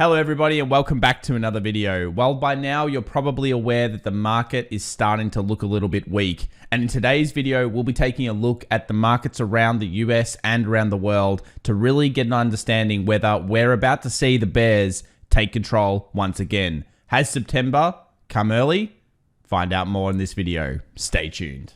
Hello everybody and welcome back to another video. Well, by now you're probably aware that the market is starting to look a little bit weak. And in today's video, we'll be taking a look at the markets around the US and around the world to really get an understanding whether we're about to see the bears take control once again. Has September come early? Find out more in this video. Stay tuned.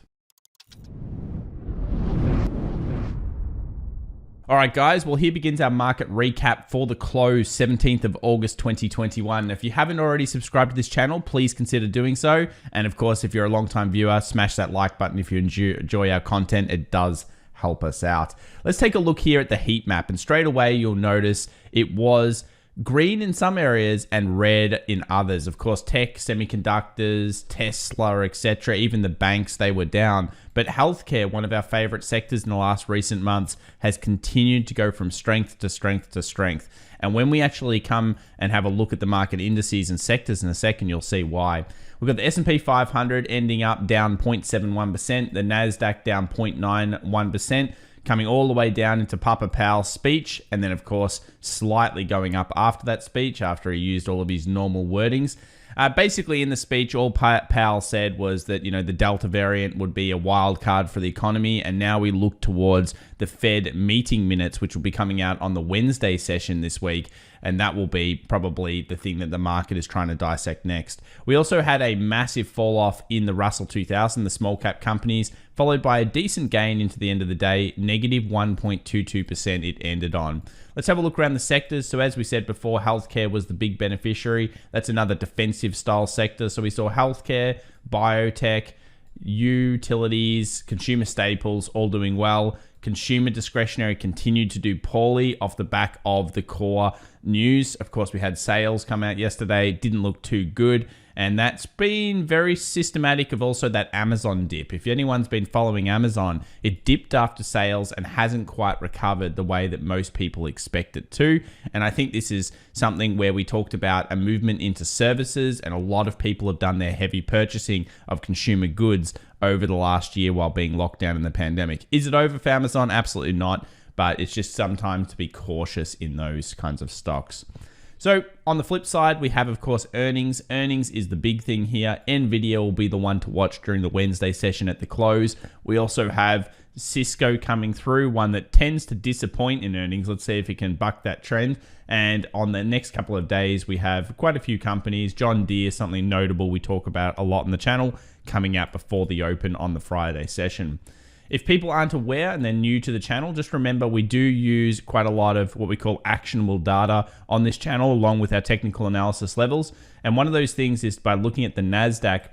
All right, guys, well, here begins our market recap for the close 17th of August 2021. If you haven't already subscribed to this channel, please consider doing so. And of course, if you're a long-time viewer, smash that like button if you enjoy our content. It does help us out. Let's take a look here at the heat map. And straight away, you'll notice it was green in some areas and red in others. Of course, tech, semiconductors, Tesla, etc., even the banks, they were down. But healthcare, one of our favorite sectors in the last recent months, has continued to go from strength to strength to strength. And when we actually come and have a look at the market indices and sectors in a second, you'll see why. We've got the S&P 500 ending up down 0.71%, the NASDAQ down 0.91%, coming all the way down into Papa Powell's speech, and then of course slightly going up after that speech, after he used all of his normal wordings. Basically in the speech, all Powell said was that, the Delta variant would be a wild card for the economy, and now we look towards the Fed meeting minutes, which will be coming out on the Wednesday session this week, and that will be probably the thing that the market is trying to dissect next. We also had a massive fall off in the Russell 2000, the small cap companies, followed by a decent gain into the end of the day, negative 1.22% it ended on. Let's have a look around the sectors. So as we said before, healthcare was the big beneficiary. That's another defensive style sector. So we saw healthcare, biotech, utilities, consumer staples all doing well. Consumer discretionary continued to do poorly off the back of the core news. Of course, we had sales come out yesterday. It didn't look too good. And that's been very systematic of also that Amazon dip. If anyone's been following Amazon, it dipped after sales and hasn't quite recovered the way that most people expect it to. And I think this is something where we talked about a movement into services, and a lot of people have done their heavy purchasing of consumer goods over the last year while being locked down in the pandemic. Is it over for Amazon? Absolutely not. But it's just sometimes to be cautious in those kinds of stocks. So on the flip side, we have, of course, earnings. Earnings is the big thing here. Nvidia will be the one to watch during the Wednesday session at the close. We also have Cisco coming through, one that tends to disappoint in earnings. Let's see if it can buck that trend. And on the next couple of days, we have quite a few companies. John Deere, something notable we talk about a lot on the channel, coming out before the open on the Friday session. If people aren't aware and they're new to the channel, just remember we do use quite a lot of what we call actionable data on this channel, along with our technical analysis levels. And one of those things is by looking at the NASDAQ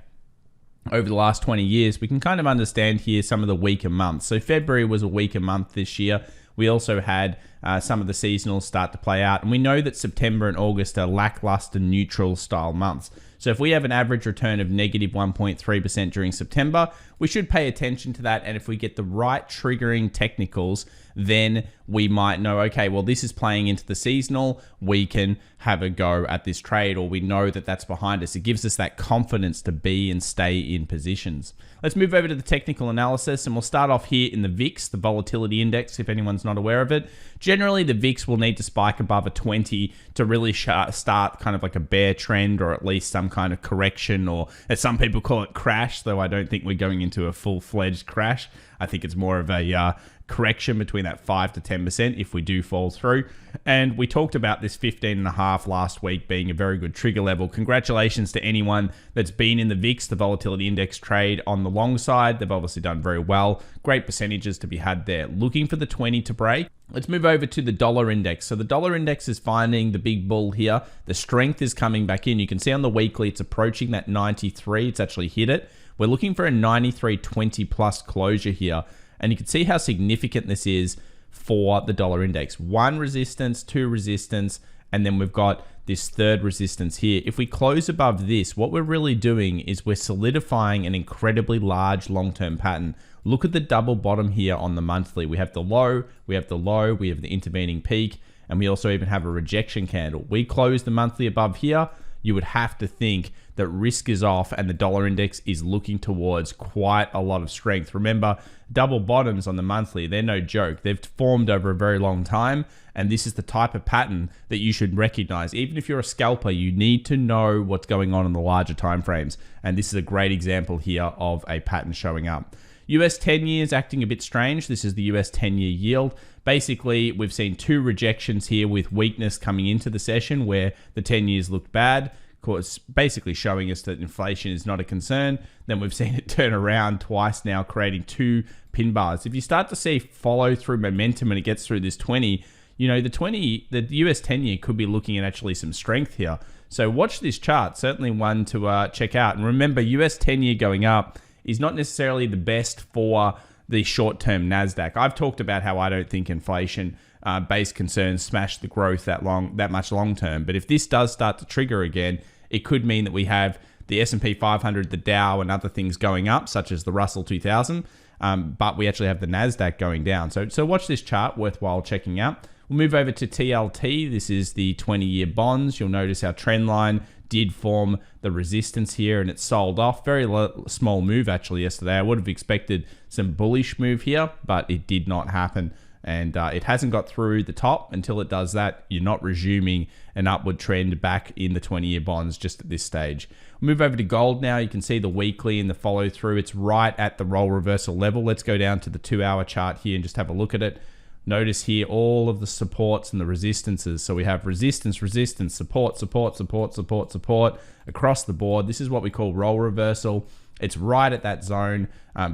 over the last 20 years, we can kind of understand here some of the weaker months. So February was a weaker month this year. We also had some of the seasonals start to play out. And we know that September and August are lackluster, neutral style months. So if we have an average return of negative 1.3% during September, we should pay attention to that. And if we get the right triggering technicals, then we might know, okay, well, this is playing into the seasonal. We can have a go at this trade, or we know that that's behind us. It gives us that confidence to be and stay in positions. Let's move over to the technical analysis, and we'll start off here in the VIX, the volatility index, if anyone's not aware of it. Generally, the VIX will need to spike above a 20 to really start kind of like a bear trend, or at least some kind of correction, or as some people call it, crash, though I don't think we're going into a full-fledged crash. I think it's more of a correction between that 5 to 10% if we do fall through. And we talked about this 15.5 last week being a very good trigger level. Congratulations to anyone that's been in the VIX, the volatility index trade on the long side. They've obviously done very well. Great percentages to be had there. Looking for the 20 to break. Let's move over to the dollar index. So the dollar index is finding the big bull here. The strength is coming back in. You can see on the weekly, it's approaching that 93. It's actually hit it. We're looking for a 93.20 plus closure here. And you can see how significant this is for the dollar index. One resistance, two resistance, and then we've got this third resistance here. If we close above this, what we're really doing is we're solidifying an incredibly large long-term pattern. Look at the double bottom here on the monthly. We have the low, we have the low, we have the intervening peak, and we also even have a rejection candle. We close the monthly above here. you would have to think that risk is off and the dollar index is looking towards quite a lot of strength. Remember, double bottoms on the monthly, they're no joke. They've formed over a very long time, and this is the type of pattern that you should recognize. Even if you're a scalper, you need to know what's going on in the larger time frames, and this is a great example here of a pattern showing up. US 10 years acting a bit strange. This is the US 10-year yield. Basically, we've seen two rejections here with weakness coming into the session where the 10 years looked bad. Of course, basically showing us that inflation is not a concern. Then we've seen it turn around twice now, creating two pin bars. If you start to see follow through momentum and it gets through this 20, the US 10-year could be looking at actually some strength here. So watch this chart, certainly one to check out. And remember, US 10-year going up is not necessarily the best for the short-term NASDAQ. I've talked about how I don't think inflation-based concerns smash the growth that much long-term. But if this does start to trigger again, it could mean that we have the S&P 500, the Dow, and other things going up, such as the Russell 2000, but we actually have the NASDAQ going down. So watch this chart, worthwhile checking out. We'll move over to TLT. This is the 20-year bonds. You'll notice our trend line did form the resistance here, and it sold off. Very small move, actually, yesterday. I would have expected some bullish move here, but it did not happen. And it hasn't got through the top. Until it does that, you're not resuming an upward trend back in the 20-year bonds just at this stage. We'll move over to gold now. You can see the weekly and the follow through. It's right at the role reversal level. Let's go down to the 2-hour chart here and just have a look at it. Notice here all of the supports and the resistances. So we have resistance, resistance, support, support, support, support, support across the board. This is what we call role reversal. It's right at that zone.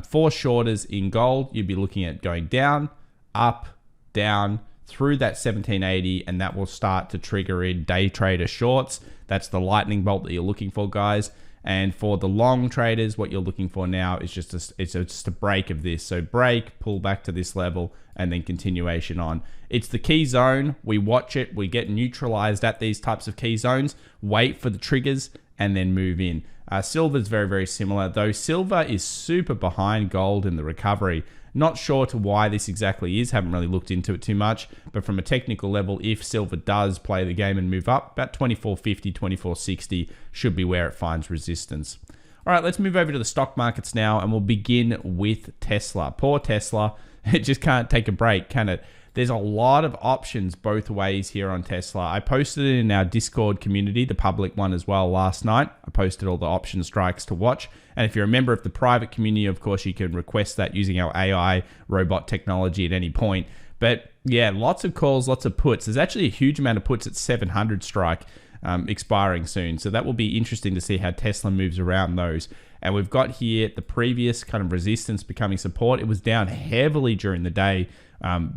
For shorters in gold, you'd be looking at going down, up, down, through that 1780, and that will start to trigger in day trader shorts. That's the lightning bolt that you're looking for, guys. And for the long traders, what you're looking for now is just a break of this. So break, pull back to this level, and then continuation on. It's the key zone. We watch it. We get neutralized at these types of key zones, wait for the triggers, and then move in. Silver is very, very similar, though silver is super behind gold in the recovery. Not sure to why this exactly is. Haven't really looked into it too much. But from a technical level, if silver does play the game and move up, about 24.50, 24.60 should be where it finds resistance. All right, let's move over to the stock markets now, and we'll begin with Tesla. Poor Tesla. It just can't take a break, can it? There's a lot of options both ways here on Tesla. I posted it in our Discord community, the public one as well, last night. I posted all the option strikes to watch. And if you're a member of the private community, of course, you can request that using our AI robot technology at any point. But yeah, lots of calls, lots of puts. There's actually a huge amount of puts at 700 strike expiring soon. So that will be interesting to see how Tesla moves around those. And we've got here the previous kind of resistance becoming support. It was down heavily during the day.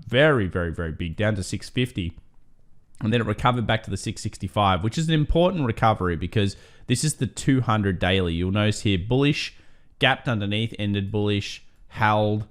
Very, very, very big, down to 650. And then it recovered back to the 665, which is an important recovery because this is the 200 daily. You'll notice here, bullish, gapped underneath, ended bullish, held.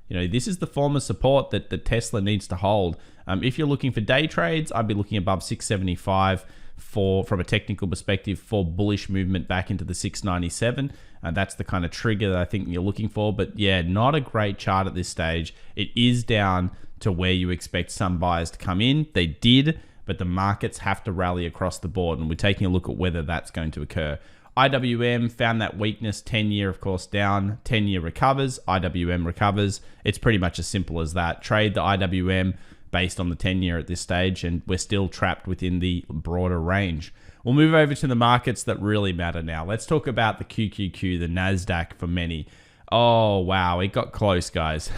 This is the form of support that the Tesla needs to hold. If you're looking for day trades, I'd be looking above 675 from a technical perspective for bullish movement back into the 697. That's the kind of trigger that I think you're looking for. But yeah, not a great chart at this stage. It is down to where you expect some buyers to come in. They did, but the markets have to rally across the board, and we're taking a look at whether that's going to occur. IWM found that weakness, 10-year, of course, down. 10-year recovers, IWM recovers. It's pretty much as simple as that. Trade the IWM based on the 10-year at this stage, and we're still trapped within the broader range. We'll move over to the markets that really matter now. Let's talk about the QQQ, the NASDAQ for many. Oh, wow, it got close, guys.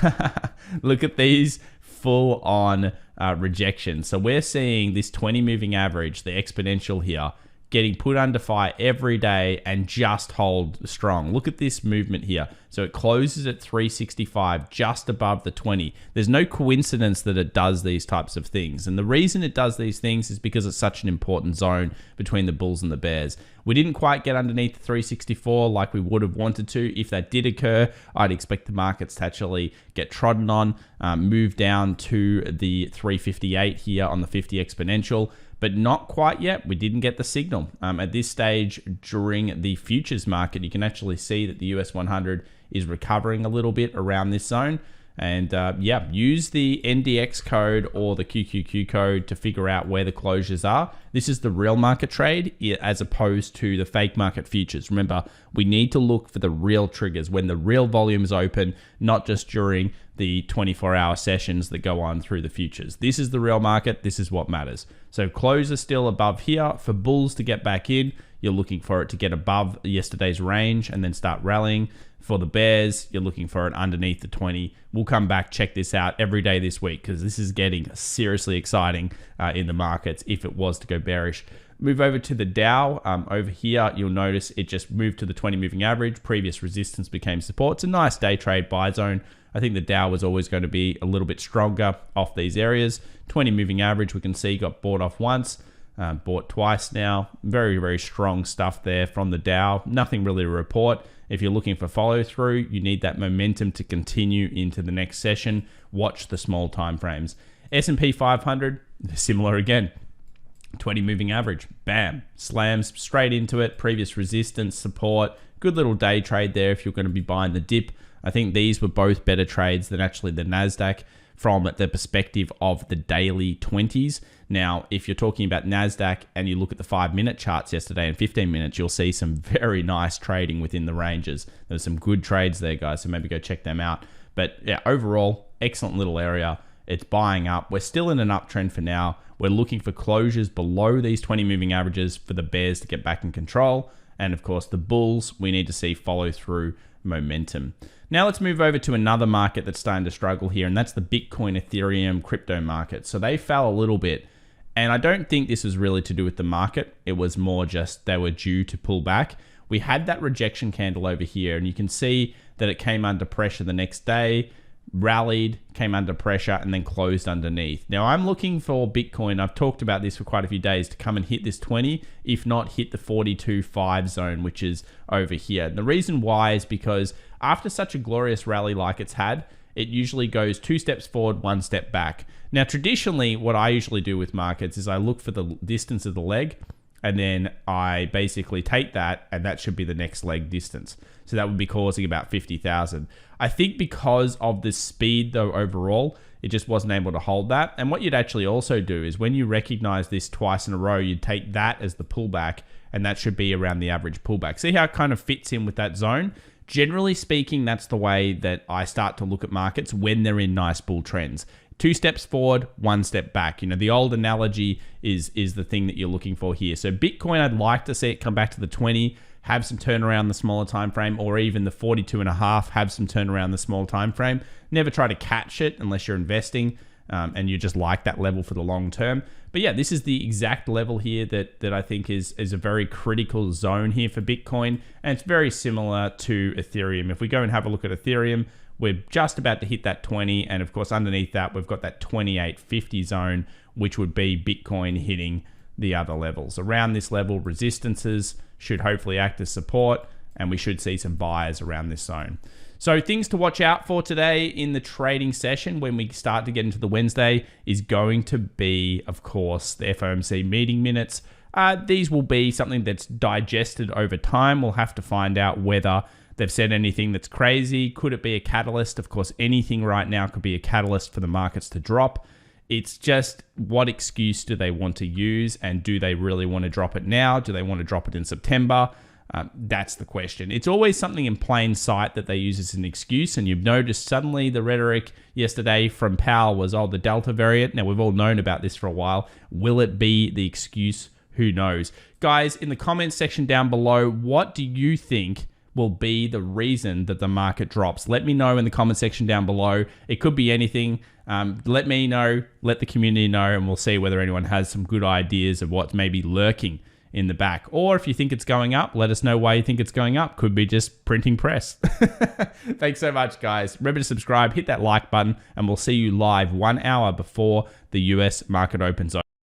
Look at these full-on rejections. So we're seeing this 20 moving average, the exponential here, getting put under fire every day and just hold strong. Look at this movement here. So it closes at 365, just above the 20. There's no coincidence that it does these types of things. And the reason it does these things is because it's such an important zone between the bulls and the bears. We didn't quite get underneath the 364 like we would have wanted to. If that did occur, I'd expect the markets to actually get trodden on, move down to the 358 here on the 50 exponential. But not quite yet. We didn't get the signal. At this stage, during the futures market, you can actually see that the US 100 is recovering a little bit around this zone. And yeah, use the NDX code or the QQQ code to figure out where the closures are. This is the real market trade as opposed to the fake market futures. Remember, we need to look for the real triggers when the real volume is open, not just during the 24-hour sessions that go on through the futures. This is the real market. This is what matters. So close are still above here. For bulls to get back in, you're looking for it to get above yesterday's range and then start rallying. For the bears, you're looking for it underneath the 20. We'll come back, check this out every day this week because this is getting seriously exciting in the markets if it was to go bearish. Move over to the Dow. Over here, you'll notice it just moved to the 20 moving average. Previous resistance became support. It's a nice day trade buy zone. I think the Dow was always going to be a little bit stronger off these areas. 20 moving average, we can see got bought off once. Bought twice now. Very, very strong stuff there from the Dow. Nothing really to report. If you're looking for follow through, you need that momentum to continue into the next session. Watch the small time frames. S&P 500, similar again. 20 moving average. Bam. Slams straight into it. Previous resistance, support. Good little day trade there if you're going to be buying the dip. I think these were both better trades than actually the NASDAQ from the perspective of the daily 20s. Now, if you're talking about NASDAQ and you look at the 5-minute charts yesterday and 15 minutes, you'll see some very nice trading within the ranges. There's some good trades there, guys, so maybe go check them out. But yeah, overall, excellent little area. It's buying up. We're still in an uptrend for now. We're looking for closures below these 20 moving averages for the bears to get back in control. And of course, the bulls, we need to see follow through momentum. Now let's move over to another market that's starting to struggle here, and that's the Bitcoin, Ethereum, crypto market. So they fell a little bit, and I don't think this was really to do with the market. It was more just they were due to pull back. We had that rejection candle over here, and you can see that it came under pressure the next day, rallied, came under pressure, and then closed underneath. Now I'm looking for Bitcoin, I've talked about this for quite a few days, to come and hit this 20, if not hit the 42.5 zone, which is over here. And the reason why is because after such a glorious rally like it's had, it usually goes 2 steps forward, 1 step back. Now traditionally, what I usually do with markets is I look for the distance of the leg, and then I basically take that, and that should be the next leg distance. So that would be causing about 50,000. I think because of the speed though overall, it just wasn't able to hold that. And what you'd actually also do is when you recognize this twice in a row, you'd take that as the pullback, and that should be around the average pullback. See how it kind of fits in with that zone? Generally speaking, that's the way that I start to look at markets when they're in nice bull trends. 2 steps forward, 1 step back. You know, the old analogy is the thing that you're looking for here. So Bitcoin, I'd like to see it come back to the 20, have some turnaround the smaller time frame, or even the 42.5, have some turnaround the small time frame. Never try to catch it unless you're investing and you just like that level for the long term. But yeah, this is the exact level here that I think is a very critical zone here for Bitcoin, and it's very similar to Ethereum. If we go and have a look at Ethereum, we're just about to hit that 20, and of course underneath that we've got that 28.50 zone, which would be Bitcoin hitting the other levels. Around this level, resistances should hopefully act as support, and we should see some buyers around this zone. So things to watch out for today in the trading session when we start to get into the Wednesday is going to be, of course, the FOMC meeting minutes. These will be something that's digested over time. We'll have to find out whether they've said anything that's crazy. Could it be a catalyst? Of course, anything right now could be a catalyst for the markets to drop. It's just what excuse do they want to use, and do they really want to drop it now? Do they want to drop it in September? That's the question. It's always something in plain sight that they use as an excuse, and you've noticed suddenly the rhetoric yesterday from Powell was, oh, the Delta variant. Now, we've all known about this for a while. Will it be the excuse? Who knows? Guys, in the comments section down below, what do you think will be the reason that the market drops? Let me know in the comment section down below. It could be anything. Let me know, let the community know, and we'll see whether anyone has some good ideas of what's maybe lurking in the back. Or if you think it's going up, let us know why you think it's going up. Could be just printing press. Thanks so much, guys. Remember to subscribe, hit that like button, and we'll see you live 1 hour before the US market opens.